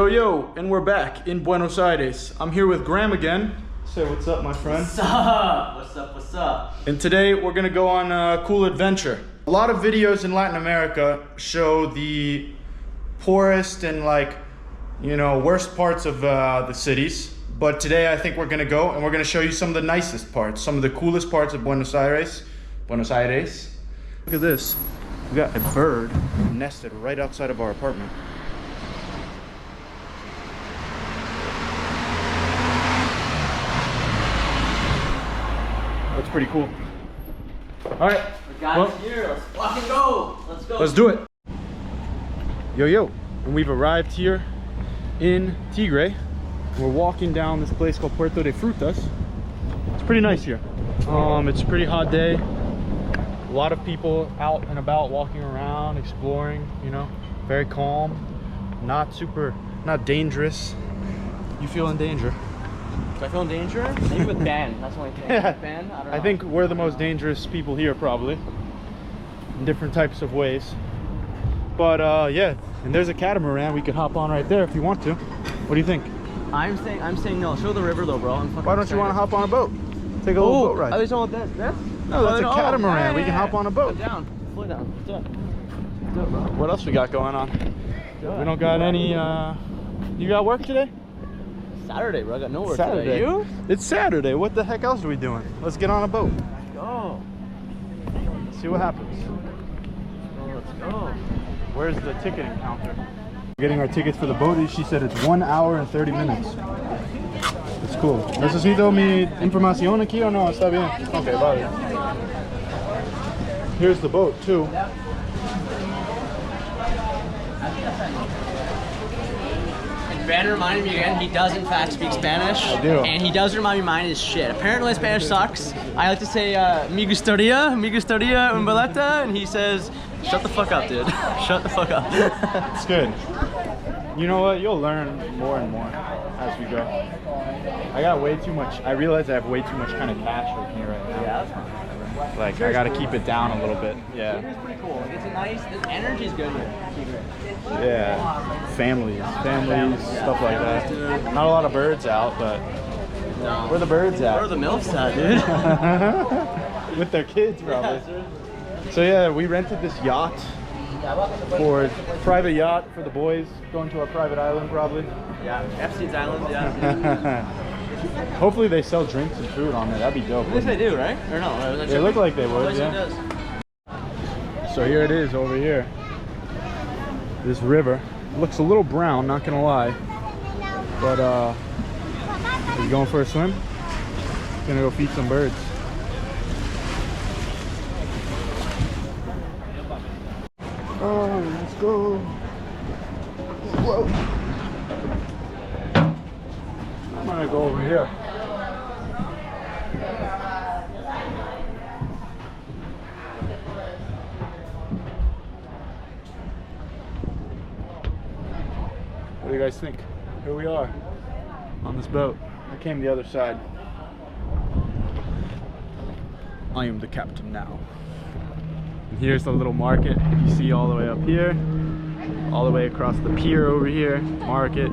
Yo, and we're back in Buenos Aires. I'm here with Graham again. Say what's up, my friend. What's up? What's up? What's up? And today we're gonna go on a cool adventure. A lot of videos in Latin America show the poorest and worst parts of the cities. But today I think we're gonna go and we're gonna show you some of the nicest parts, some of the coolest parts of Buenos Aires. Look at this. We got a bird nested right outside of our apartment. That's pretty cool. All right. We got it here. Let's fucking go. Let's go. Let's do it. Yo. And we've arrived here in Tigre. We're walking down this place called Puerto de Frutas. It's pretty nice here. It's a pretty hot day. A lot of people out and about walking around, exploring, very calm. Not dangerous. You feel in danger? Do I feel in danger? Maybe with Ben. That's the only thing. Yeah. Ben? I don't know. I think we're the most dangerous people here, probably. In different types of ways. But yeah, and there's a catamaran we could hop on right there if you want to. What do you think? I'm saying no. Show the river though, bro. Why don't you want to hop on a boat? Take a little boat ride. I just want this. No, that's a catamaran. We can hop on a boat. Go down. Float down. Do it, bro. What else we got going on? We don't got any. You got work today? Saturday, bro. I got no work Saturday. today. You? It's Saturday. What the heck else are we doing? Let's get on a boat. Let's go. See what happens. Let's go. Where's the ticketing counter? We're getting our tickets for the boat. She said it's 1 hour and 30 minutes. It's cool. ¿Necesito mi información aquí o no? Está bien. Okay, vale. Here's the boat too. Ben reminded me again, he does in fact speak Spanish. I do. And he does remind me mine is shit. Apparently Spanish sucks. I like to say, me gustaría un boleta, and he says, shut the fuck up, dude. Shut the fuck up. It's good. You know what? You'll learn more and more as we go. I got way too much. I realize I have way too much kind of cash with me right now. Yeah, that's fine. Like, I gotta keep it down a little bit. Yeah. Tigre's pretty cool. It's a nice, the energy's good here. Tigre. Yeah. Families, stuff like that. Not a lot of birds out, but No. where are the birds at? Where are the MILFs at, dude? With their kids, probably. So yeah, we rented this yacht for private yacht for the boys, going to our private island, probably. Yeah, Epstein's Island, yeah. Hopefully they sell drinks and food on there. That'd be dope. At least they do, right? Or no? They look like they would, yeah. So here it is over here. This river looks a little brown, not gonna lie. But are you going for a swim? Gonna go feed some birds. Oh, let's go. Whoa. I'm gonna go over here. What do you guys think? Here we are on this boat. I came the other side. I am the captain now. And here's the little market you see all the way up here, all the way across the pier over here. Market,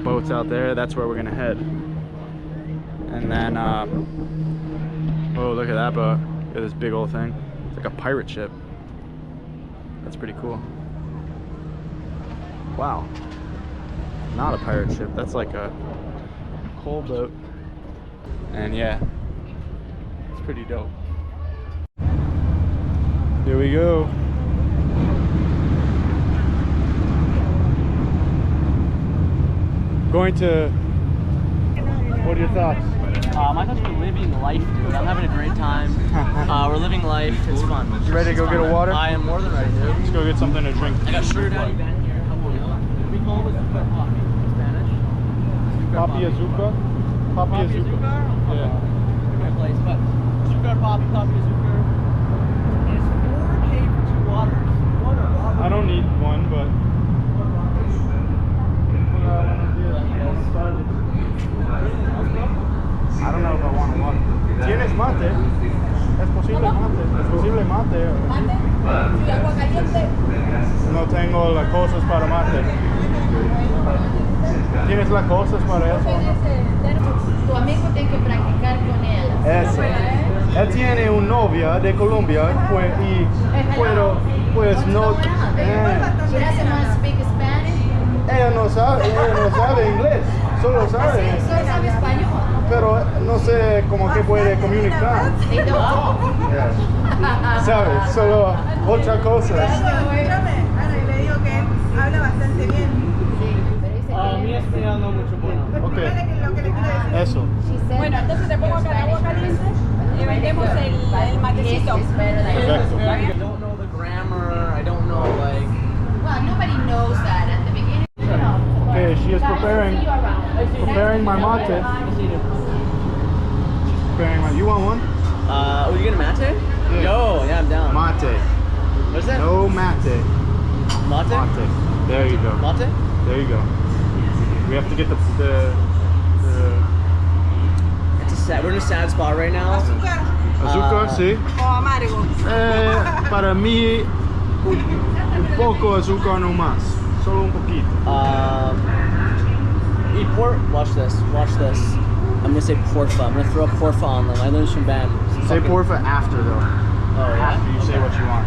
boats out there. That's where we're gonna head. And then, oh, look at that boat. Look at this big old thing. It's like a pirate ship. That's pretty cool. Wow. Not a pirate ship, that's like a coal boat. And yeah, it's pretty dope. Here we go. Going to, what are your thoughts? My thoughts are living life, dude. I'm having a great time. We're living life, it's fun. You ready to go get a water? I am more than ready, dude. Let's go get something to drink. I got sugar daddy Ben here. We call it azúcar poppy in Spanish. Poppy azúcar? Poppy azúcar. Yeah. My place, but azúcar poppy azúcar. And it's 4K for 2 waters. I don't need one, but I don't know if I want a water. ¿Tienes mate? ¿Es posible mate? ¿Es posible mate? ¿Mate? Sí, agua caliente. No tengo las cosas para mate. ¿Tienes las cosas para eso? Tu amigo tiene que practicar con él. Eso. Él tiene una novia de Colombia pues, y pues no... She doesn't want to speak Spanish. Ella no sabe inglés, solo sabe. Solo sabe español. Pero no sé cómo que puede comunicar. They don't talk. Yeah. ¿Sabes? Solo otra cosa. Escúchame, Ana, y le digo que él habla bastante bien. Mi español no mucho bueno. Ok, Explícale lo que le quiero decir. eso. Bueno, entonces te pongo acá el agua caliente y vendemos el matecito. Perfecto. I don't know the grammar. I don't know like. Well, nobody knows that at the beginning. Okay, she is preparing my mate. She's preparing my. You want one? Oh, you get a mate? Yeah. Yo, yeah, I'm down. Mate. What is that? No mate. Mate? Mate. There you go. Mate? There you go. We have to get the It's a sad. We're in a sad spot right now. Azúcar azúcar, sí. o amargo. Para mí un poco azúcar no más, solo un poquito. Watch this. Watch this. I'm gonna say porfa. I'm gonna throw a porfa on them. I learned this from Ben. Say porfa after though. Oh yeah. After you say what you want.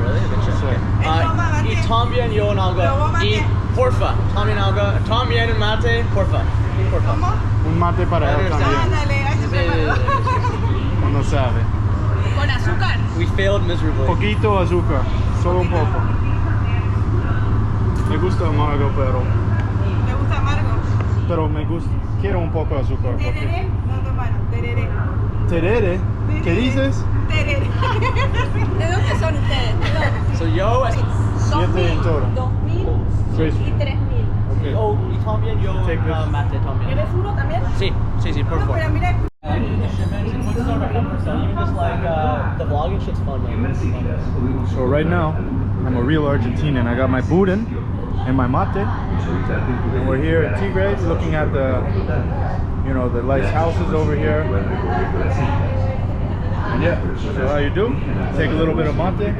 Really? Good shit. Say. Y también yo en algo. Y porfa. También algo. También en mate. Porfa. Porfa. ¿Cómo? Un mate para él también. Ándale, ahí se prepara. No sabe. Con azúcar. We failed miserably. Poquito azúcar, solo un poco. Me gusta amargo, ¿Le gusta amargo? pero me gusta. Quiero un poco de azúcar. Porque... Tereré, no tomaron, tereré. Terere, ¿qué dices? Tereré. ¿De dónde son ustedes? So yo. 7 en todo. 2000 y 3000. Okay. Oh, y también yo Take this. mate también. ¿Eres uno también? Sí, por No, favor. pero mira, Even just like the vlogging shit's fun, man. So right now, I'm a real Argentinian. I got my budin and my mate, and we're here at Tigre, looking at the, you know, the nice houses over here. And yeah, so how you do? Take a little bit of mate.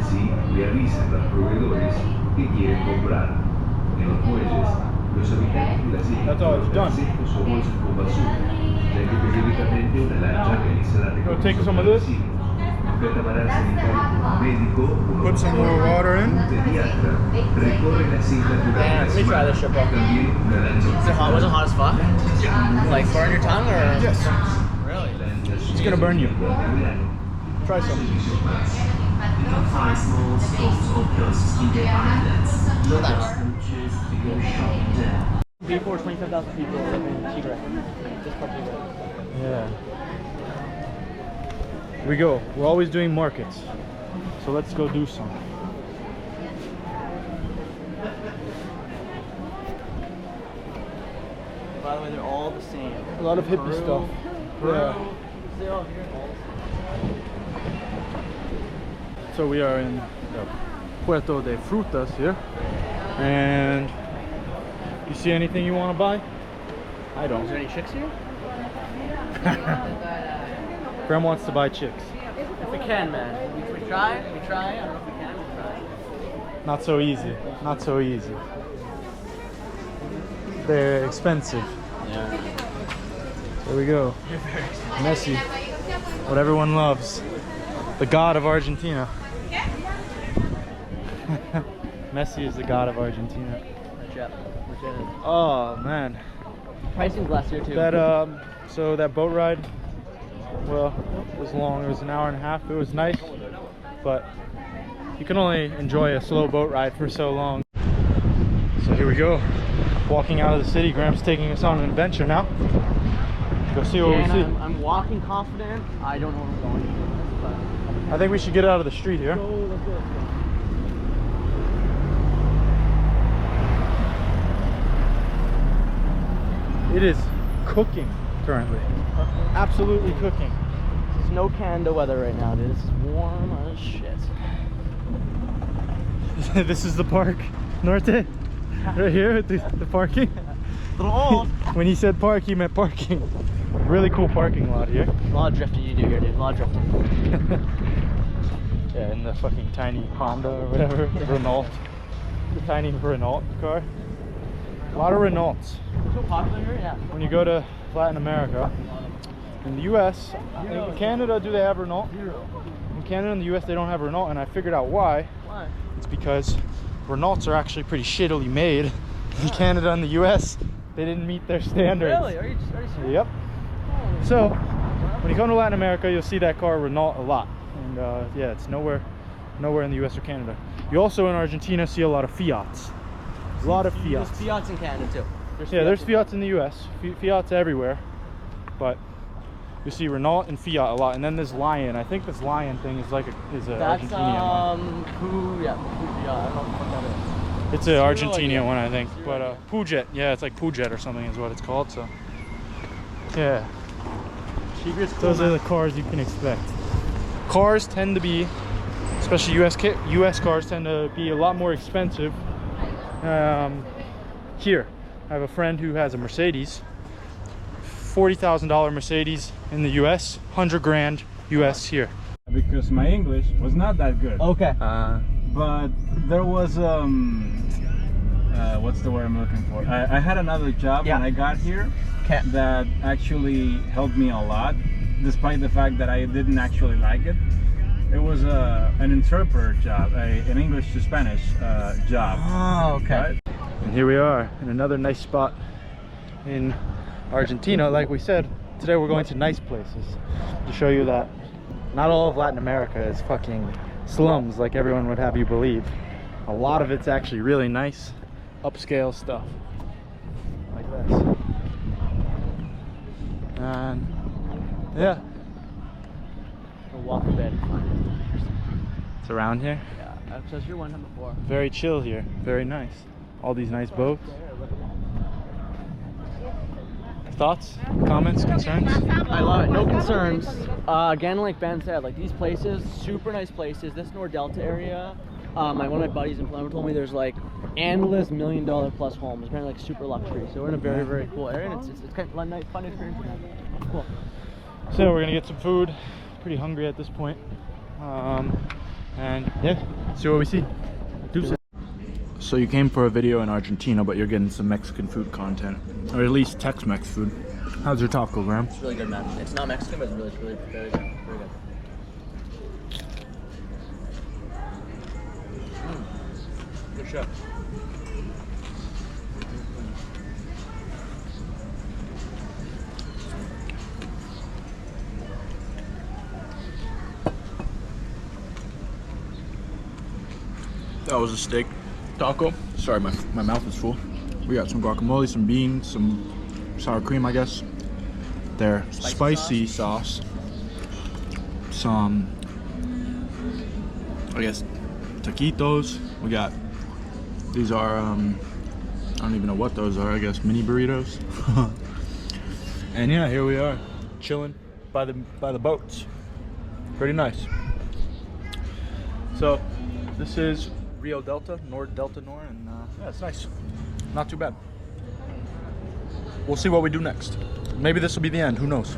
Así realizan los proveedores que quieren comprar. En los muelles, los habitantes de las islas That's all it's done. secos o bolsas con basura, ya que periódicamente una lancha realiza la Go take some of this. Un catamarán sanitario, un médico, Put some more water in. un pediatra recorre las islas durante Let me try this shit, bro. También una lancha. Was it hot as fuck? Like burn your tongue or? Yes. Really? It's gonna burn you. Try some. Before 25,000 people live in Tigre. Just Parque. Yeah. Here we go. We're always doing markets. So let's go do some. By the way, they're all the same. A lot of hippie stuff. Yeah. They're all here. So we are in the Puerto de Frutas here. And you see anything you want to buy? I Is don't. there any chicks here? Graham wants to buy chicks. If we can, man. We try. I don't know if we can. We try. Not so easy. Not so easy. They're expensive. Yeah. There we go. Messi. What everyone loves. The god of Argentina. Messi is the god of Argentina. Oh man. Pricing's last year too. That so that boat ride, well, it was long. It was an hour and a half. It was nice, but you can only enjoy a slow boat ride for so long. So here we go, walking out of the city. Graham's taking us on an adventure now. Go see what we see. I'm walking confident. I don't know where I'm going. I think we should get out of the street here. Let's go. It is cooking currently. Absolutely cooking. It's no Canada weather right now, dude. This is warm as shit. This is the park, Norte. Right here, the parking. A little old. When he said park, he meant parking. Really cool parking lot here. A lot of drifting you do here, dude. A lot of drifting. Yeah, in the fucking tiny Honda or whatever, Renault. The tiny Renault car. A lot of Renaults. So popular here, yeah. When you go to Latin America, in the US, in Canada, do they have Renault? In Canada and the US, they don't have Renault, and I figured out why. Why? It's because Renaults are actually pretty shittily made. In Canada and the US, they didn't meet their standards. Really? Are you serious? Yep. So, when you come to Latin America, you'll see that car Renault a lot. And yeah, it's nowhere in the US or Canada. You also in Argentina see a lot of Fiats. A lot of Fiats. There's Fiats in Canada too. There's Fiats in the US. Fiats everywhere. But you see Renault and Fiat a lot. And then this Lion. I think this Lion thing is like is an That's Argentinian one. yeah, I don't know what that is. It's an Argentinian one, I think. But Pujet, yeah, it's like Pujet or something is what it's called. So yeah, those are the cars you can expect. Cars tend to be, especially US cars tend to be a lot more expensive. Here, I have a friend who has a Mercedes, $40,000 Mercedes in the US, 100 grand US here. Because my English was not that good. Okay. But there was what's the word I'm looking for? I had another job when I got here that actually helped me a lot, despite the fact that I didn't actually like it. It was an interpreter job, an English to Spanish job. Oh, okay. Right? And here we are in another nice spot in Argentina. Like we said, today we're going to nice places to show you that not all of Latin America is fucking slums like everyone would have you believe. A lot of it's actually really nice, upscale stuff like this. And yeah, A walk bed. it's around here. Yeah, I've said here one time before. Very chill here, very nice. All these nice boats. Thoughts, comments, concerns? I love it. No concerns. Again, like Ben said, like these places, super nice places. This North Delta area, one of my buddies in Palermo told me there's like endless $1 million plus homes. Apparently, like super luxury. So we're in a very, very cool area, and it's kind of a nice, fun experience. Cool. So we're gonna get some food. Pretty hungry at this point. And yeah, see what we see. Deuces. So you came for a video in Argentina, but you're getting some Mexican food content, or at least Tex-Mex food. How's your taco, Graham? It's really good, man. It's not Mexican, but it's really very good. Very good. Good shot. That was a steak taco. Sorry, my mouth is full. We got some guacamole, some beans, some sour cream, I guess. Their spicy sauce. Some, I guess, taquitos. We got, these are, I don't even know what those are, I guess mini burritos. And yeah, here we are, chilling by the boats. Pretty nice. So, this is Rio Delta, Delta Nor, and yeah, it's nice. Not too bad. We'll see what we do next. Maybe this will be the end, who knows?